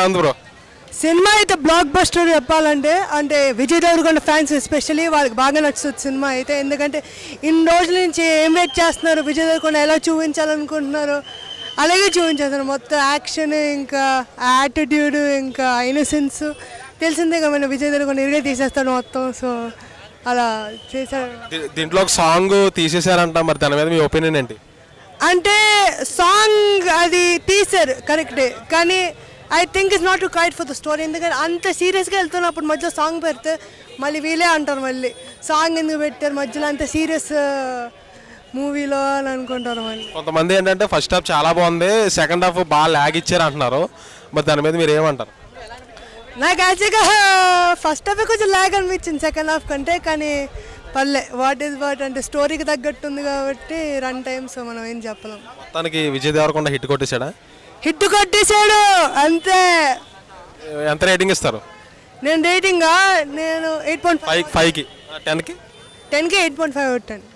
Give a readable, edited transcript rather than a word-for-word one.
ఉంది bro? Cinema అయితే block buster చెప్పాలంటే, అంటే విజయ్ దేవరకొండ ఫ్యాన్స్ ఎస్పెషల్లీ వాళ్ళకి బాగా నచ్చుతుంది సినిమా అయితే. ఎందుకంటే ఇన్ని రోజుల నుంచి ఏం వెయిట్ చేస్తున్నారు, విజయ్ దేవరకొండ ఎలా చూపించాలనుకుంటున్నారు అలాగే చూపించేస్తారు. మొత్తం యాక్షన్, ఇంకా యాటిట్యూడ్, ఇంకా ఇన్నోసెన్స్ తెలిసిందే కదా, మన విజయ్ దేవరకొండ ఇరుగే తీసేస్తాడు మొత్తం. సో అలా చేశారు. దీంట్లో ఒక సాంగ్ తీసేశారంట, మరి దాని మీద మీ ఒపీనియన్ ఏంటి? అంటే సాంగ్ అది తీశారు కరెక్టే, కానీ I think it's not to kite for the story. ఎందుకంటే అంత సీరియస్గా వెళ్తున్నప్పుడు మధ్యలో సాంగ్ పెడితే మళ్ళీ వీళ్ళే అంటారు మళ్ళీ సాంగ్ ఎందుకు పెట్టారు మధ్యలో అంత సీరియస్ మూవీలో అని అనుకుంటారు. మళ్ళీ కొంతమంది ఏంటంటే ఫస్ట్ హాఫ్ చాలా బాగుంది, సెకండ్ హాఫ్ బాగా లాగ్ ఇచ్చారు అంటున్నారు. మరి దాని మీద మీరు ఏమంటారు? నాకు యాక్చువల్గా ఫస్ట్ హాఫ్ కొంచెం లాగ్ అనిపించింది సెకండ్ హాఫ్ కంటే, కానీ పర్లే, వాట్ ఈజ్ వాట్ అంటే స్టోరీకి తగ్గట్టు ఉంది కాబట్టి రన్ టైమ్స్ మనం ఏం చెప్పలేం. మొత్తానికి విజయ్ దేవరకొండ హిట్ కొట్టేశాడా? హిట్ కొట్టేశాడు అంతే. ఎంత రేటింగ్ ఇస్తారు? నేను రేటింగ్ నేను 8.5 5కి 10కి 8.5 కొట్టాను.